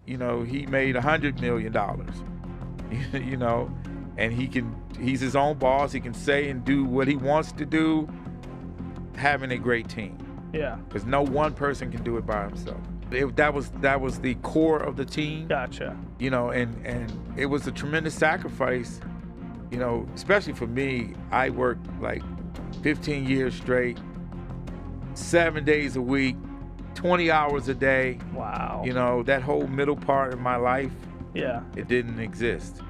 you know, he made $100 million, you know, and he's his own boss. He can say and do what he wants to do, having a great team. Yeah. Because no one person can do it by himself. That was the core of the team. Gotcha. You know, and it was a tremendous sacrifice, you know, especially for me. I worked like 15 years straight, 7 days a week, 20 hours a day. Wow. You know, that whole middle part of my life, yeah, it didn't exist.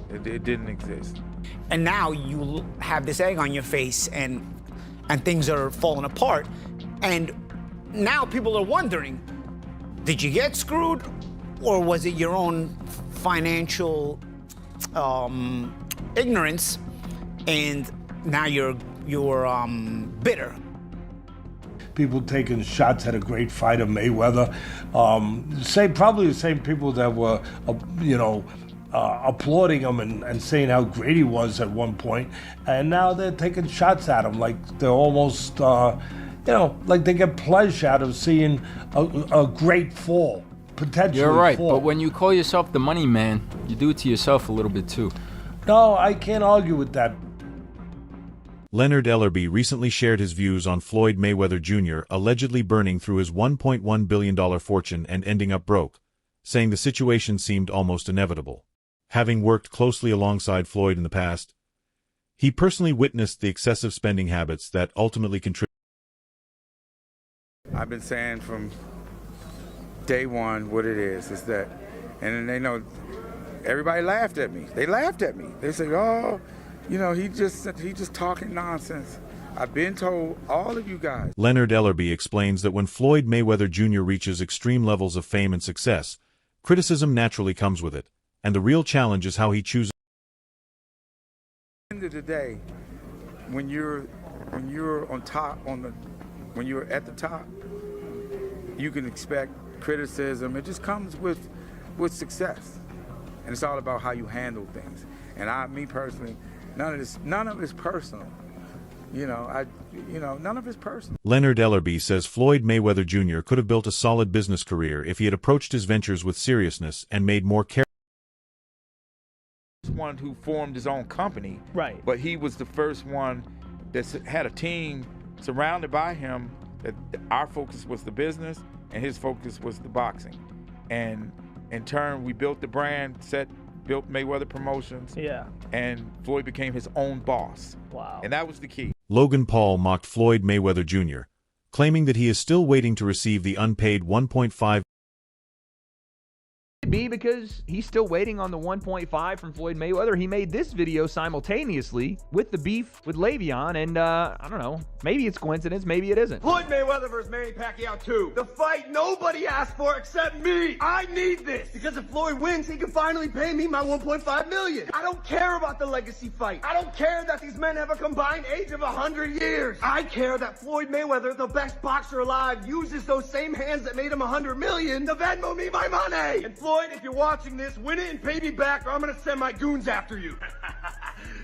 It didn't exist. And now you have this egg on your face and things are falling apart. And now people are wondering, did you get screwed, or was it your own financial ignorance, and now you're bitter? People taking shots at a great fighter, Mayweather. Probably the same people that were, applauding him and saying how great he was at one point, and now they're taking shots at him like they're almost, like they get pleasure out of seeing a great fall, potentially. You're right, fall. but when you call yourself the money man, you do it to yourself a little bit too. No, I can't argue with that. Leonard Ellerbe recently shared his views on Floyd Mayweather Jr. allegedly burning through his $1.1 billion fortune and ending up broke, saying the situation seemed almost inevitable. Having worked closely alongside Floyd in the past, he personally witnessed the excessive spending habits that ultimately contributed. I've been saying from day one what it is that, and they know, everybody laughed at me. They laughed at me. They said, oh, you know, he just talking nonsense. I've been told, all of you guys. Leonard Ellerbe explains that when Floyd Mayweather Jr. reaches extreme levels of fame and success, criticism naturally comes with it, and the real challenge is how he chooses. At the end of the day, when you're on top, when you're at the top, you can expect criticism. It just comes with success, and it's all about how you handle things. And me personally, none of it's personal. None of it's personal. Leonard Ellerbe says Floyd Mayweather Jr. could have built a solid business career if he had approached his ventures with seriousness and made more care. One who formed his own company, right? But he was the first one that had a team surrounded by him. That our focus was the business, and his focus was the boxing. And in turn, we built the brand, built Mayweather Promotions. Yeah. And Floyd became his own boss. Wow. And that was the key. Logan Paul mocked Floyd Mayweather Jr., claiming that he is still waiting to receive the unpaid $1.5 be because he's still waiting on the 1.5 from Floyd Mayweather. He made this video simultaneously with the beef with Le'Veon, and I don't know, maybe it's coincidence, maybe it isn't. Floyd Mayweather versus Manny Pacquiao 2. The fight nobody asked for except me. I need this because if Floyd wins, he can finally pay me my $1.5 million. I don't care about the legacy fight. I don't care that these men have a combined age of 100 years. I care that Floyd Mayweather, the best boxer alive, uses those same hands that made him 100 million to Venmo me my money. And Floyd, if you're watching this, win it and pay me back, or I'm gonna send my goons after you.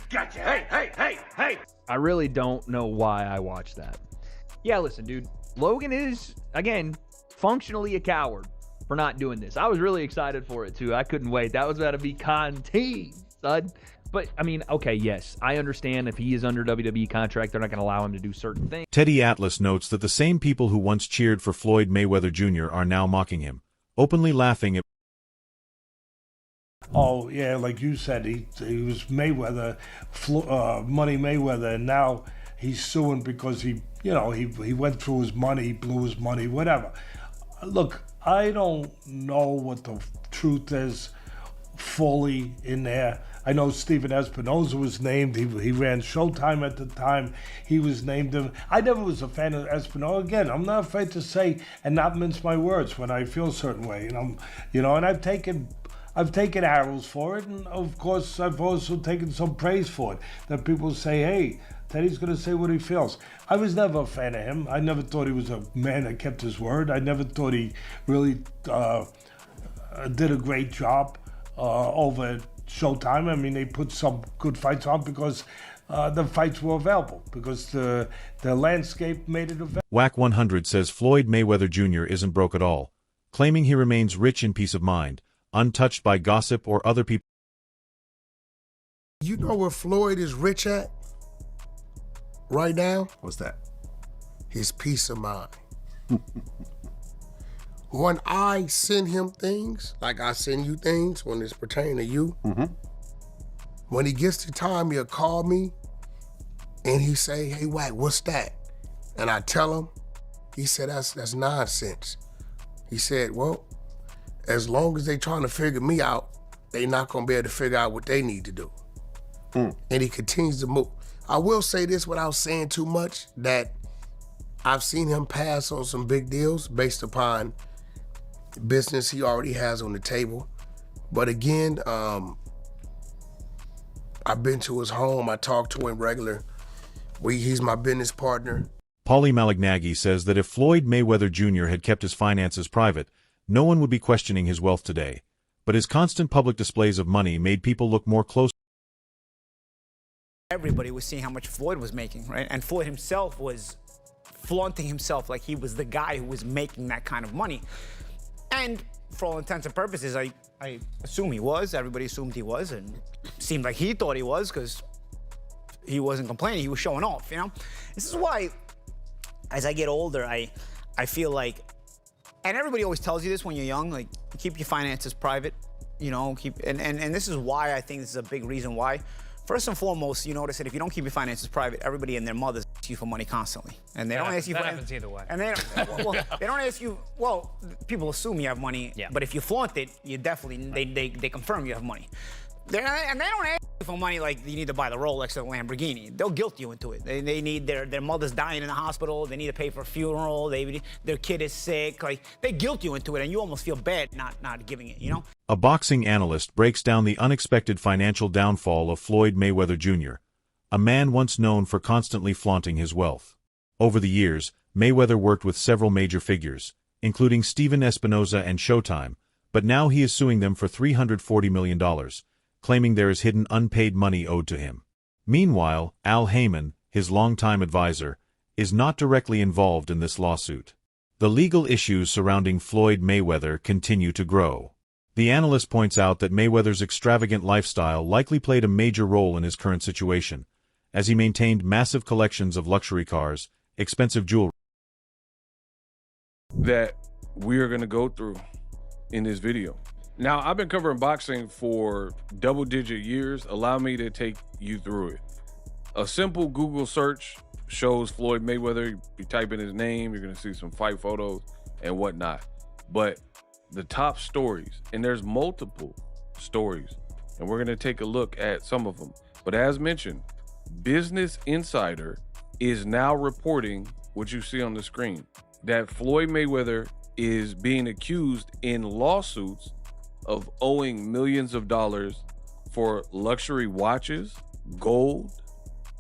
Gotcha. Hey. I really don't know why I watched that. Yeah, listen, dude. Logan is, again, functionally a coward for not doing this. I was really excited for it, too. I couldn't wait. That was about to be content, son. But, I mean, okay, yes, I understand if he is under WWE contract, they're not going to allow him to do certain things. Teddy Atlas notes that the same people who once cheered for Floyd Mayweather Jr. are now mocking him, openly laughing at. Oh, yeah, like you said, he was Mayweather, Money Mayweather, and now he's suing because he went through his money, blew his money, whatever. Look, I don't know what the truth is fully in there. I know Steven Espinoza was named. He ran Showtime at the time. He was named him. I never was a fan of Espinoza. Again, I'm not afraid to say and not mince my words when I feel a certain way. And and I've taken arrows for it, and of course I've also taken some praise for it. That people say, hey, Teddy's going to say what he feels. I was never a fan of him. I never thought he was a man that kept his word. I never thought he really did a great job over at Showtime. I mean, they put some good fights on because the fights were available, because the landscape made it available. WAC 100 says Floyd Mayweather Jr. isn't broke at all, claiming he remains rich in peace of mind, untouched by gossip or other people. You know where Floyd is rich at right now? What's that? His peace of mind. When I send him things, like I send you things when it's pertaining to you, when he gets the time, he'll call me and he say, hey, Wack, what's that? And I tell him, he said, that's nonsense. He said, well, as long as they trying to figure me out, they not gonna be able to figure out what they need to do. And he continues to move. I will say this without saying too much, that I've seen him pass on some big deals based upon business he already has on the table. But again, I've been to his home. I talk to him regular. He's my business partner. Paulie Malignaggi says that if Floyd Mayweather Jr. had kept his finances private, no one would be questioning his wealth today. But his constant public displays of money made people look more closely. Everybody was seeing how much Floyd was making, right? And Floyd himself was flaunting himself like he was the guy who was making that kind of money. And for all intents and purposes, I assume he was. Everybody assumed he was, and seemed like he thought he was because he wasn't complaining. He was showing off, you know? This is why, as I get older, I feel like, and everybody always tells you this when you're young, like, keep your finances private, you know, and this is why I think this is a big reason why. First and foremost, you notice that if you don't keep your finances private, everybody and their mothers ask you for money constantly. And they don't ask you for... That happens either way. And they don't ask you... Well, people assume you have money, but if you flaunt it, you definitely... They confirm you have money. And they don't ask you for money like you need to buy the Rolex or the Lamborghini. They'll guilt you into it. They need their mother's dying in the hospital. They need to pay for a funeral. Their kid is sick. Like, they guilt you into it, and you almost feel bad not giving it, you know? A boxing analyst breaks down the unexpected financial downfall of Floyd Mayweather Jr., a man once known for constantly flaunting his wealth. Over the years, Mayweather worked with several major figures, including Steven Espinoza and Showtime, but now he is suing them for $340 million, claiming there is hidden unpaid money owed to him. Meanwhile, Al Heyman, his longtime advisor, is not directly involved in this lawsuit. The legal issues surrounding Floyd Mayweather continue to grow. The analyst points out that Mayweather's extravagant lifestyle likely played a major role in his current situation, as he maintained massive collections of luxury cars, expensive jewelry. That we are going to go through in this video. Now, I've been covering boxing for double-digit years. Allow me to take you through it. A simple Google search shows Floyd Mayweather. You type in his name, you're going to see some fight photos and whatnot. But the top stories, and there's multiple stories, and we're going to take a look at some of them. But as mentioned, Business Insider is now reporting what you see on the screen, that Floyd Mayweather is being accused in lawsuits of owing millions of dollars for luxury watches, gold,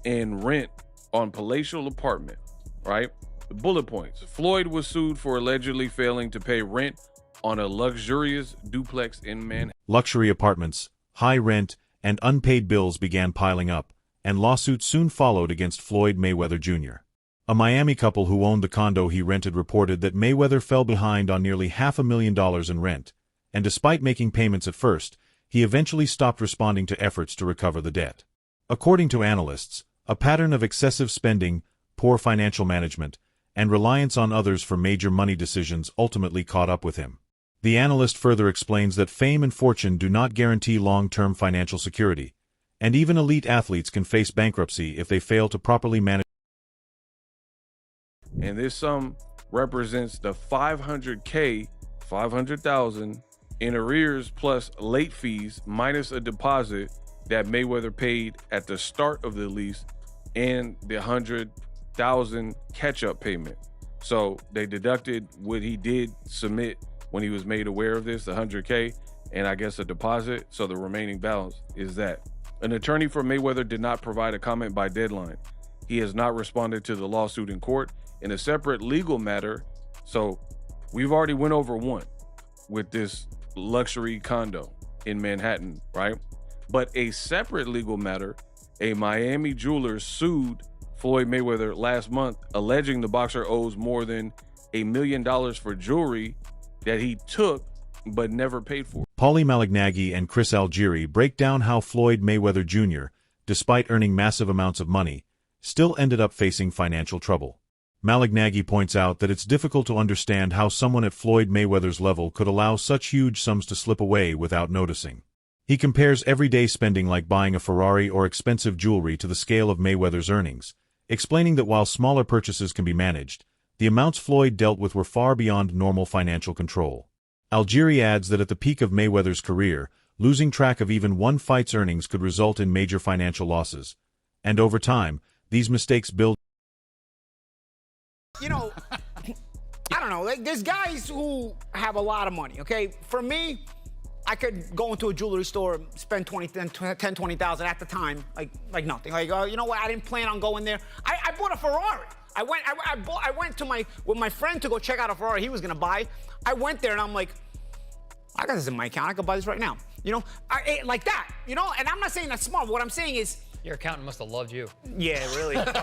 and rent on palatial apartment, right? The bullet points. Floyd was sued for allegedly failing to pay rent on a luxurious duplex in Manhattan. Luxury apartments, high rent, and unpaid bills began piling up, and lawsuits soon followed against Floyd Mayweather Jr. A Miami couple who owned the condo he rented reported that Mayweather fell behind on nearly $500,000 in rent, and despite making payments at first, he eventually stopped responding to efforts to recover the debt. According to analysts, a pattern of excessive spending, poor financial management, and reliance on others for major money decisions ultimately caught up with him. The analyst further explains that fame and fortune do not guarantee long-term financial security, and even elite athletes can face bankruptcy if they fail to properly manage. And this sum represents the $500,000 in arrears plus late fees minus a deposit that Mayweather paid at the start of the lease and the $100,000 catch-up payment. So they deducted what he did submit when he was made aware of this, the $100K, and I guess a deposit. So the remaining balance is that. An attorney for Mayweather did not provide a comment by deadline. He has not responded to the lawsuit in court. In a separate legal matter, so we've already went over one with this luxury condo in Manhattan, right? But a separate legal matter, a Miami jeweler sued Floyd Mayweather last month, alleging the boxer owes more than $1 million for jewelry that he took but never paid for. Paulie Malignaggi and Chris Algieri break down how Floyd Mayweather Jr., despite earning massive amounts of money, still ended up facing financial trouble. Malignaggi points out that it's difficult to understand how someone at Floyd Mayweather's level could allow such huge sums to slip away without noticing. He compares everyday spending like buying a Ferrari or expensive jewelry to the scale of Mayweather's earnings, explaining that while smaller purchases can be managed, the amounts Floyd dealt with were far beyond normal financial control. Algieri adds that at the peak of Mayweather's career, losing track of even one fight's earnings could result in major financial losses. And over time, these mistakes build. You know, I don't know. Like, there's guys who have a lot of money, okay? For me, I could go into a jewelry store, spend 20,000 at the time, like nothing. Like, you know what? I didn't plan on going there. I bought a Ferrari. I went to with my friend to go check out a Ferrari he was gonna buy. I went there and I'm like, I got this in my account. I could buy this right now. You know, like that. You know, and I'm not saying that's smart. What I'm saying is, your accountant must have loved you. yeah, really. But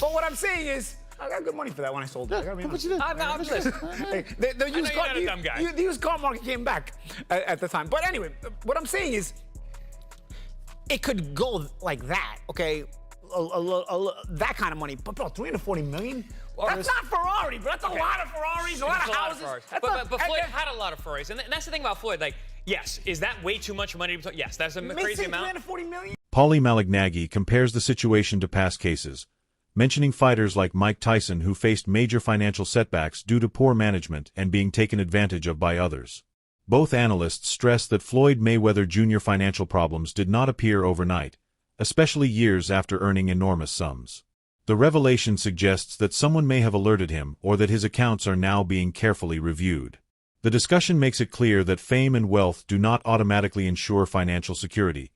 what I'm saying is, I got good money for that when I sold it. I'm just The used car market came back at the time. But anyway, what I'm saying is, it could go like that, okay? That kind of money. But bro, 340 million? That's not Ferrari, bro. That's a lot of Ferraris, a lot of houses. But Floyd had a lot of Ferraris, and that's the thing about Floyd. Like, yes, is that way too much money? Yes, that's a crazy amount. 340 million? Paulie Malignaggi compares the situation to past cases, mentioning fighters like Mike Tyson who faced major financial setbacks due to poor management and being taken advantage of by others. Both analysts stress that Floyd Mayweather Jr. financial problems did not appear overnight, especially years after earning enormous sums. The revelation suggests that someone may have alerted him or that his accounts are now being carefully reviewed. The discussion makes it clear that fame and wealth do not automatically ensure financial security.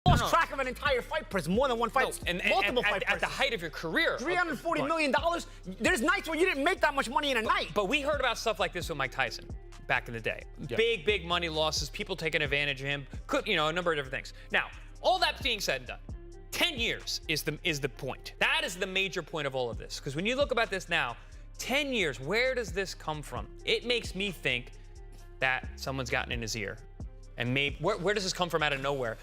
Lost track of an entire fight person, more than one fight, multiple fight at the height of your career. $340 million. There's nights where you didn't make that much money in a night. But we heard about stuff like this with Mike Tyson back in the day. Yeah. Big money losses, people taking advantage of him, a number of different things. Now, all that being said and done, 10 years is the point. That is the major point of all of this. Because when you look about this now, 10 years, where does this come from? It makes me think that someone's gotten in his ear. And maybe, where does this come from out of nowhere?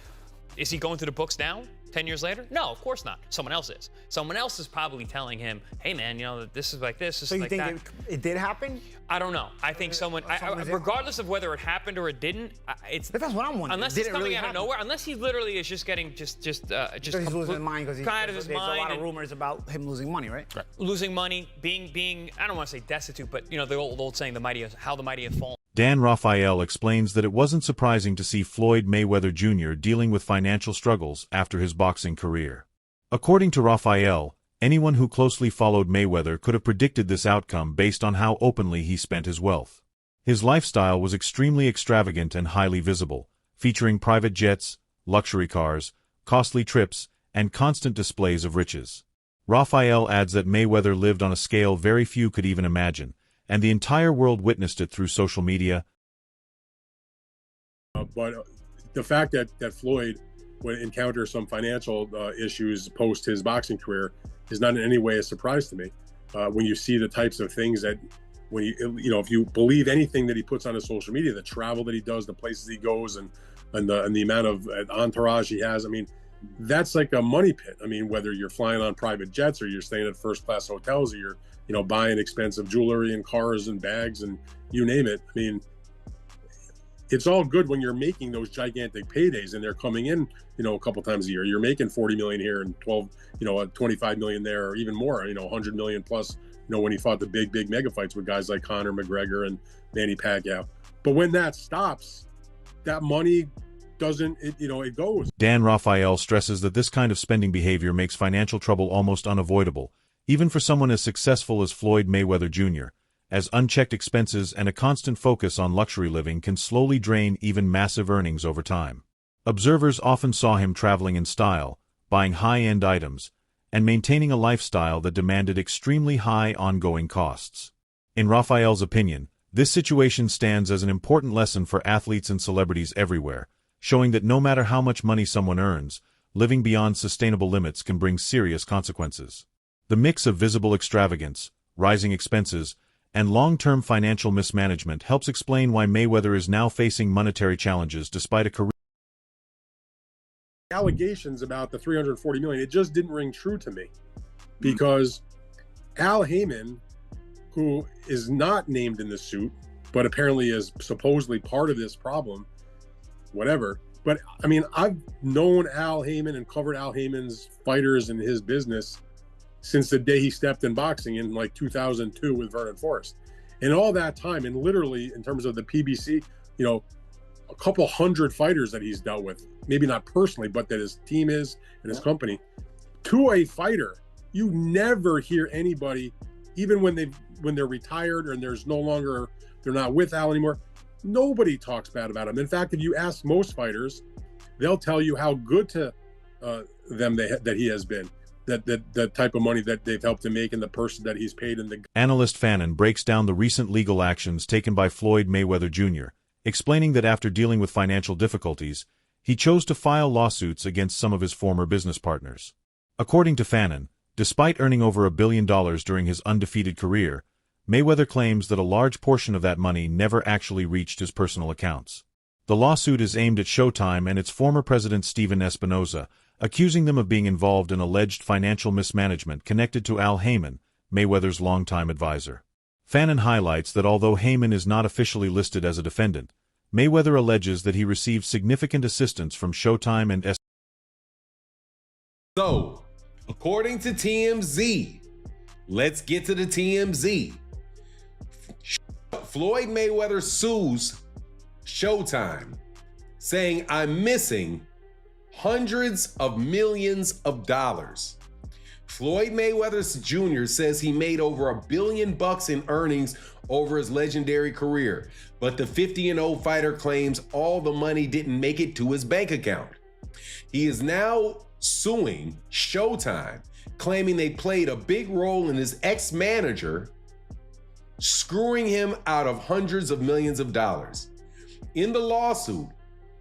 Is he going through the books now, 10 years later? No, of course not. Someone else is. Someone else is probably telling him, hey man, this is like this, this is like that. So you think it did happen? I don't know. I think someone, regardless of whether it happened or it didn't, But that's what I'm wondering. Unless it's coming out of nowhere, unless he literally is just getting he's losing his mind because there's a lot of rumors about him losing money, right? Losing money, being I don't want to say destitute, but the old saying, how the mighty have fallen. Dan Raphael explains that it wasn't surprising to see Floyd Mayweather Jr. dealing with financial struggles after his boxing career. According to Raphael, anyone who closely followed Mayweather could have predicted this outcome based on how openly he spent his wealth. His lifestyle was extremely extravagant and highly visible, featuring private jets, luxury cars, costly trips, and constant displays of riches. Raphael adds that Mayweather lived on a scale very few could even imagine, and the entire world witnessed it through social media. But the fact that Floyd would encounter some financial issues post his boxing career is not in any way a surprise to me. When you see the types of things that, if you believe anything that he puts on his social media, the travel that he does, the places he goes, and the amount of entourage he has, I mean, that's like a money pit. I mean, whether you're flying on private jets or you're staying at first-class hotels or you're buying expensive jewelry and cars and bags and you name it. I mean, it's all good when you're making those gigantic paydays and they're coming in, a couple times a year. You're making 40 million here and 25 million there, or even more, 100 million plus, when he fought the big mega fights with guys like Conor McGregor and Manny Pacquiao. But when that stops, that money doesn't, it goes. Dan Raphael stresses that this kind of spending behavior makes financial trouble almost unavoidable, even for someone as successful as Floyd Mayweather Jr., as unchecked expenses and a constant focus on luxury living can slowly drain even massive earnings over time. Observers often saw him traveling in style, buying high-end items, and maintaining a lifestyle that demanded extremely high ongoing costs. In Raphael's opinion, this situation stands as an important lesson for athletes and celebrities everywhere, showing that no matter how much money someone earns, living beyond sustainable limits can bring serious consequences. The mix of visible extravagance, rising expenses, and long-term financial mismanagement helps explain why Mayweather is now facing monetary challenges despite a career. Allegations about the 340 million, it just didn't ring true to me, because Al Heyman, who is not named in the suit, but apparently is supposedly part of this problem, whatever. But I mean, I've known Al Heyman and covered Al Heyman's fighters and his business since the day he stepped in boxing in like 2002 with Vernon Forrest. And all that time, and literally in terms of the PBC, you know, a couple hundred fighters that he's dealt with, maybe not personally, but that his team is and his company. To a fighter, you never hear anybody, even when they're retired and they're not with Al anymore, nobody talks bad about him. In fact, if you ask most fighters, they'll tell you how good to them that he has been, that the type of money that they've helped him make and the person that he's paid. And the Analyst Fannin breaks down the recent legal actions taken by Floyd Mayweather Jr., explaining that after dealing with financial difficulties, he chose to file lawsuits against some of his former business partners. According to Fannin, despite earning over $1 billion during his undefeated career, Mayweather claims that a large portion of that money never actually reached his personal accounts. The lawsuit is aimed at Showtime and its former president Stephen Espinoza, accusing them of being involved in alleged financial mismanagement connected to Al Heyman, Mayweather's longtime advisor. Fannin highlights that although Heyman is not officially listed as a defendant, Mayweather alleges that he received significant assistance from Showtime and So, according to TMZ, let's get to the TMZ. Floyd Mayweather sues Showtime, saying, "I'm missing hundreds of millions of dollars." Floyd Mayweather Jr. says he made over $1 billion in earnings over his legendary career, but the 50-0 fighter claims all the money didn't make it to his bank account. He is now suing Showtime, claiming they played a big role in his ex-manager screwing him out of hundreds of millions of dollars. In the lawsuit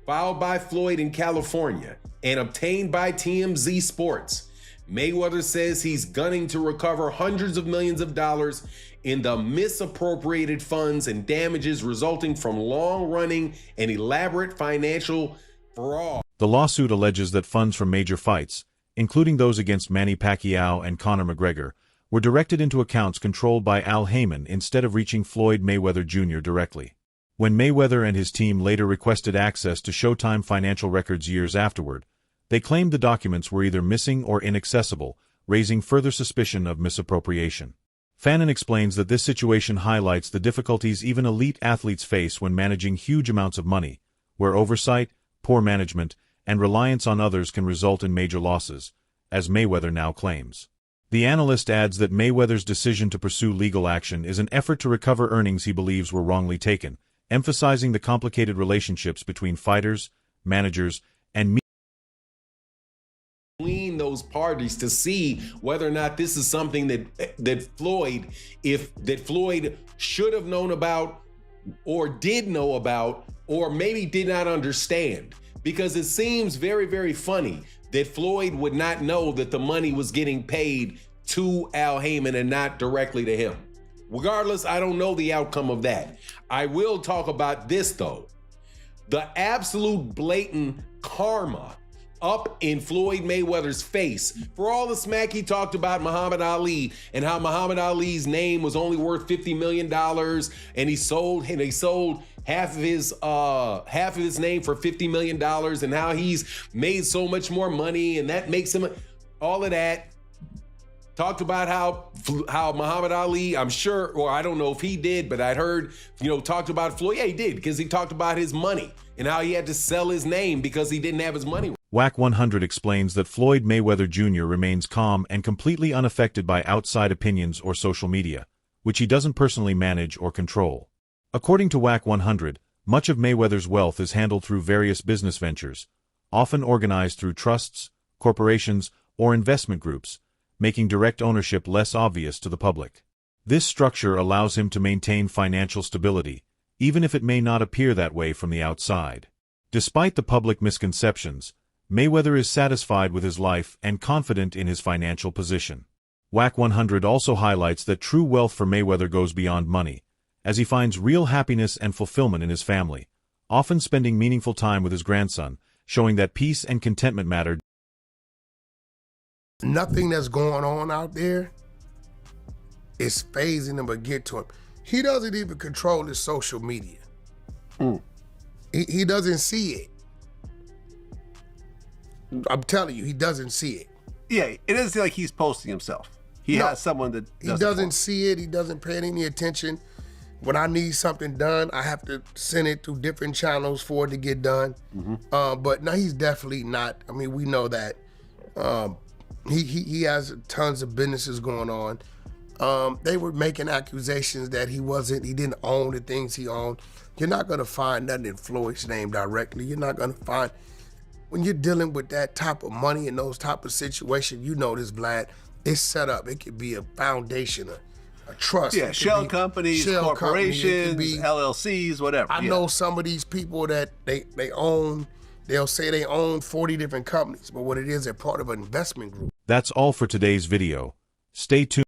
filed by Floyd in California and obtained by TMZ Sports, Mayweather says he's gunning to recover hundreds of millions of dollars in the misappropriated funds and damages resulting from long-running and elaborate financial fraud. The lawsuit alleges that funds from major fights, including those against Manny Pacquiao and Conor McGregor, were directed into accounts controlled by Al Heyman instead of reaching Floyd Mayweather Jr. directly. When Mayweather and his team later requested access to Showtime financial records years afterward, they claimed the documents were either missing or inaccessible, raising further suspicion of misappropriation. Fannin explains that this situation highlights the difficulties even elite athletes face when managing huge amounts of money, where oversight, poor management, and reliance on others can result in major losses, as Mayweather now claims. The analyst adds that Mayweather's decision to pursue legal action is an effort to recover earnings he believes were wrongly taken, emphasizing the complicated relationships between fighters, managers, and between those parties to see whether or not this is something that Floyd should have known about or did know about or maybe did not understand. Because it seems very, very funny that Floyd would not know that the money was getting paid to Al Heyman and not directly to him. Regardless, I don't know the outcome of that. I will talk about this though. The absolute blatant karma up in Floyd Mayweather's face for all the smack he talked about Muhammad Ali and how Muhammad Ali's name was only worth $50 million and he sold half of his name for $50 million and how he's made so much more money and that makes him all of that. Talked about how Muhammad Ali, I'm sure, or I don't know if he did, but I'd heard, talked about Floyd. Yeah, he did, because he talked about his money and how he had to sell his name because he didn't have his money. WAC 100 explains that Floyd Mayweather Jr. remains calm and completely unaffected by outside opinions or social media, which he doesn't personally manage or control. According to WAC 100, much of Mayweather's wealth is handled through various business ventures, often organized through trusts, corporations, or investment groups, making direct ownership less obvious to the public. This structure allows him to maintain financial stability, even if it may not appear that way from the outside. Despite the public misconceptions, Mayweather is satisfied with his life and confident in his financial position. Whack 100 also highlights that true wealth for Mayweather goes beyond money, as he finds real happiness and fulfillment in his family, often spending meaningful time with his grandson, showing that peace and contentment matter. Nothing that's going on out there is phasing him or get to him. He doesn't even control his social media. He doesn't see it. I'm telling you, he doesn't see it. Yeah, it doesn't seem like he's posting himself. He has someone that he doesn't see it. He doesn't pay any attention. When I need something done, I have to send it to different channels for it to get done. But no, he's definitely not. I mean, we know that. He has tons of businesses going on. They were making accusations that he didn't own the things he owned. You're not gonna find nothing in Floyd's name directly. You're not gonna find, when you're dealing with that type of money and those type of situations, you know this, Vlad, it's set up. It could be a foundation, a trust. Yeah, shell companies, corporations, LLCs, whatever. I know some of these people that they'll say they own 40 different companies, but what it is, they're part of an investment group. That's all for today's video. Stay tuned.